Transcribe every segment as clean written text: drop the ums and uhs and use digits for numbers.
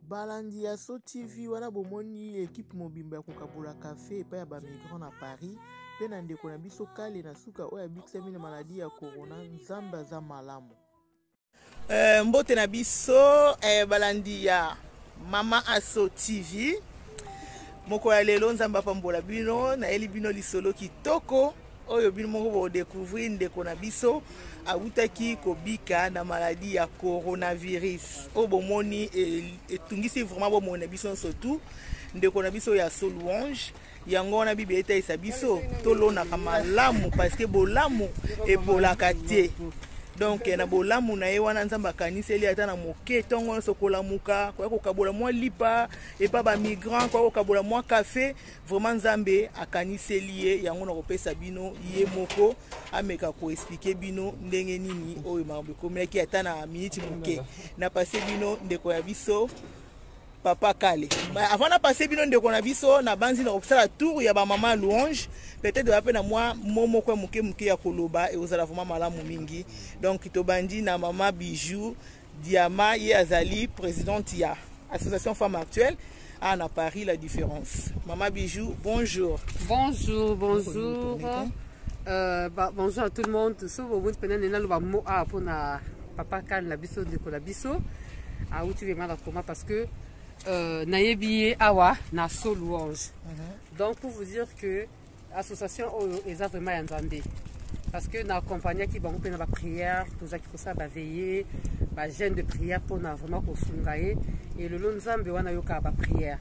balandi ya So TV wana bomoni équipe mobimba kokabula café pa ya ba migrant na Paris pe na ndeko na biso kale na suka oya bikisami na maladie ya corona nzambe aza malamu. Mbote na biso balandi ya mama aso TV moko ya lelo nzamba pambola bino na eli bino lisolo kitoko oyo bino moko bo découvrir ndeko na biso awutaki kobika na maladie ya coronavirus o bomoni etungisi vraiment bo mona biso surtout ndeko na biso ya So Louange yango na bibi eta isa biso tolona kamalamu parce que bolamu ebolaka te. Donc na bolamu na ye wana nzamba kaniseli ata na moke tongo sokola muka kwa kokabola mwa lipa et pas ba migrant kwa kokabola mwa café vraiment nzambe akaniseli ye yango na kopesa bino ye moko ameka ko expliquer bino ndenge nini oyo mambo komeki ata na minute moke na passer bino ndeko ya biso papa kale avant na passer bino ndeko na biso na banzi na obsala tour ya ba mama Louange peut-être après na moi momo kwa muke ya koloba et ozala vraiment malamu mingi donc to bandi na mama Bijou Diama ye azali présidente ya association femme actuelle à Paris la différence. Mama Bijou, bonjour. Bonjour. Bonjour à tout le monde. So vous prenez na loba mo a pour na papa kale na biso de la biso a outi vraiment la comment parce que nayebi awa na So Louange. Donc pour vous dire que l'association est vraiment en parce que nous accompagnons qui vont faire la prière, tous ceux qui savent veiller, la jeûne de prière pour nous vraiment consulter et le long nzambe wana yoka ba prière.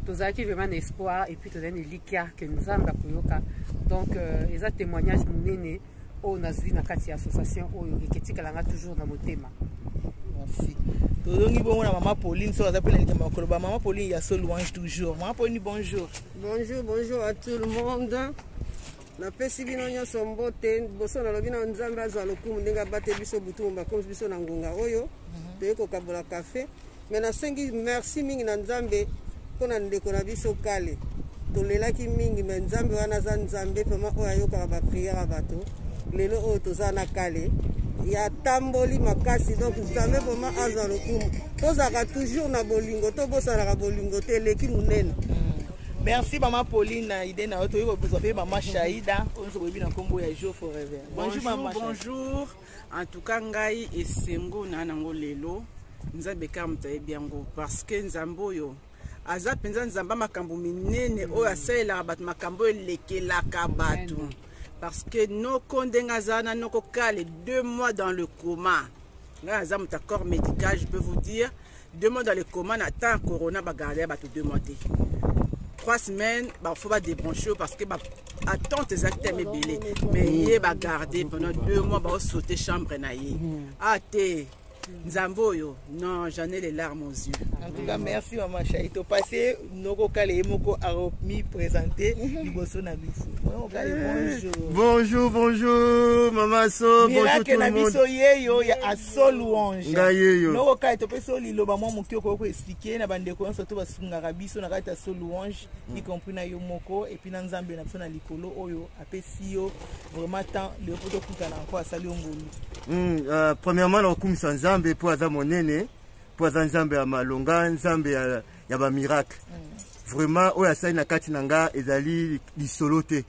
Tous ceux qui vraiment espoir et puis tous les likia que nous avons yoka. Donc les témoignages munene au nazwi na kati association au eketika langa toujours na motema. Merci. Tozongi bon na maman Pauline so azapela ni makoloba maman Pauline ya So Louange toujours. Maman Pauline bonjour. Bonjour à tout le monde. Na pesi bino nyonso mbote boso na lobi na nzambe azwa lokumu ndenge abate biso butumba comme biso na ngonga oyo toyeko kabola café mais na sengi merci mingi na nzambe pona ndeko na biso kale tolelaki mingi mais nzambe wana za nzambe vraiment oyo ayoka ba prière bato lelo oyo toza na kale ya tamboli makasi donc nzambe vraiment azwa lokumu tozaka toujours na bolingo to bosalaka bolingo te leki munene. Merci maman Pauline idée na auto yo besoin maman Shaida on se bobi na kombo ya jour forever. Bonjour maman. Bonjour. En tout cas ngai esengo na nango lelo nzambe kamta ebiango parce que nzambo yo aza penza nzamba makambo minene oyo asalela bat makambo elekelaka batu parce que no kondenga zana noko kale 2 mois dans le coma. Ngai aza muta corps médical je peux vous dire 2 mois dans le coma na temps corona ba garder batu 2 mois. 3 semaines, il faut pas débrancher parce que attends tes actes mais il va garder pendant 2 mois, il va sauter chambre. Ah, t'es Nzamboyo, non, j'en ai les larmes aux yeux. En tout cas, merci maman Chaito. Passé, Noko Kale et Moko a présenté bonjour, maman So, bonjour tout le monde. Yo ya a So Louange. Noko Kale to peso liloba mo mukio ko expliquer na bande ko surtout basunga rabiso na kata So Louange, y compris na yo moko et puis na nzambe na biso na likolo oyo apesi yo vraiment tant le poto kutana encore sali ngolu. Premièrement na kumisa nzambe po aza monene po aza nzambe ya malonga nzambe ya ba miracle vraiment oya sai na kati nanga ezali lisolo te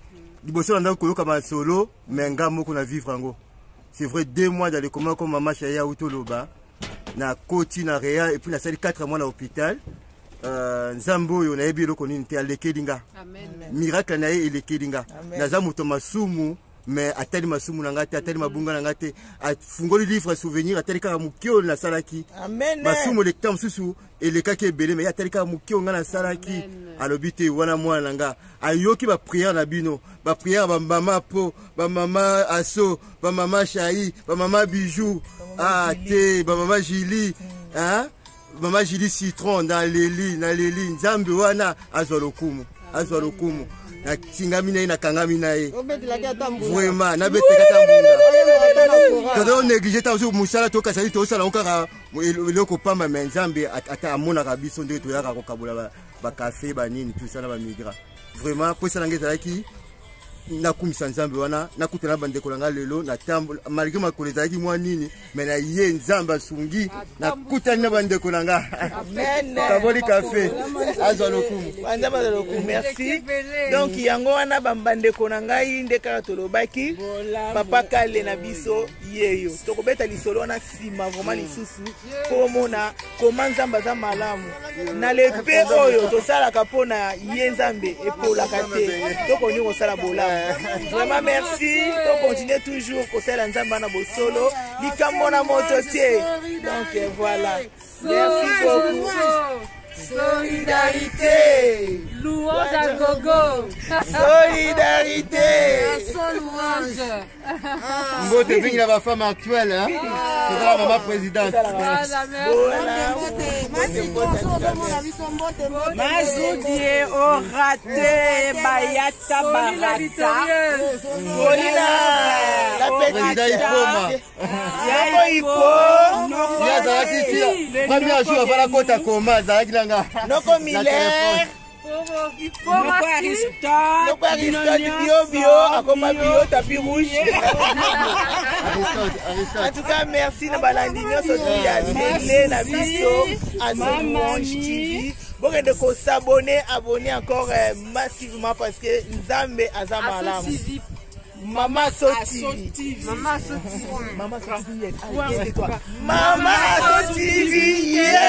liboso na ndako yoka ba solo menga moko na vivre ngo c'est vrai 2 mois dans le coma comme maman Chaya utoloba na koti na réa et puis na sali 4 mois na hôpital nzambe oyo na yebi loko nini te alekelinga miracle na ye elekelinga naza moto masumu mais atali masumu na ngate atali mabunga na ngate afungoli livre souvenir atali kaka mukio na salaki masumu le temps susu elekaki ebele mais atali kaka mukio nga na salaki alobite wana mwana nga ayoki ba prière na bino ba prière ba mama po ba mama Aso ba mama Chai ba mama Bijou te ba mama Julie mama Julie Citron na leli nzambe wana azwa lokumu na kingami na kangami na ye vraiment na beteka tambula quand on néglige ta aussi musala to kasali to sala okaka eloko pamba mais nzambe ata amona kabiso nde to yaka ko kabula ba café ba nini tout ça na ba migra vraiment pour ça ngeza ki nakumisa nzambe wana nakutana bandeko nanga lelo na tambola malgré makolo ezalaki mwa nini me na ye nzambe asungi nakutani na bandeko nanga kaboli kafe azwa lokumu nzambe azwa lokumu merci. Donc yango wana bambandeko na ngai nde kaka tolobaki papa kale na biso yeyo tokobeta lisolo wana nsima vraiment lisusu mpo omona koma nzambe aza malamu na lepe oyo tosalaka mpona ye nzambe epolaka te tokoni kosala bolamu. Vraiment merci, on continue toujours kosala nzamba na bosolo likambo na moto te. Donc voilà, merci beaucoup. Solidarité, louange à gogo. Solidarité, louange. Mbote bingi na ba femme actuelle hein. C'est la maman présidente. Mazudie orate bayata barata. Bolina, la petite Ipoma. Yako Ipo. Ya zalaki tia. Premier jour avant la côte à coma, zalaki langa. Noko Miller. Noko Aristote bio akoma bio tapis rouge. En tout cas merci na balandi nyonso ya télé na biso Louange TV. Bokende ko s'abonner, abonner encore massivement parce que Nzambe aza malamu. Mama So TV. Mama So TV. Mama So TV. Mama So TV. Yeah.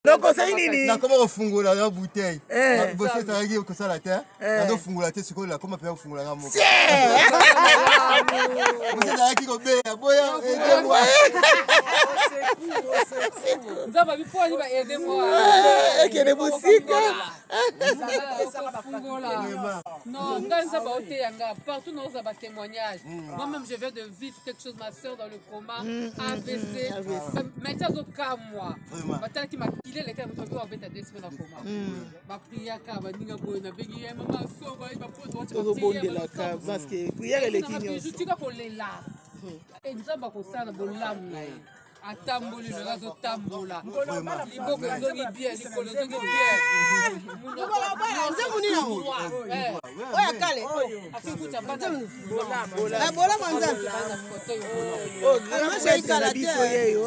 Donc ça nini? Na koma kufungula na bouteille. Bosse taragi ko sala te. Na do fungula te siko la koma pe kufungula nga moko. Bosse taragi ko be boya aidez-moi. Nzamba biponi ba aidez-moi. Ekene busika. Non, Nzamba ote yanga partout nous avons témoignage. Moi-même je viens de vivre quelque chose, ma soeur dans le coma, AVC. Maintenant au cas moi. Maintenant qui m'a killé les cas me trouver avec ta 2 semaines en coma. Ma prière ka ba ninga boy na bengi ya mama so ba ba po to bondela ka parce que prière elle est ignorante. Je tika ko lela. Et Nzamba ko sala bolamu na ye. Atamboli le razo tambola. Liboko zongi bien, likolo zongi bien. Nzamuni na ngo. Oya kale. Akikuta bata bola manzambe. Oh, grand frère de la biso yeyo.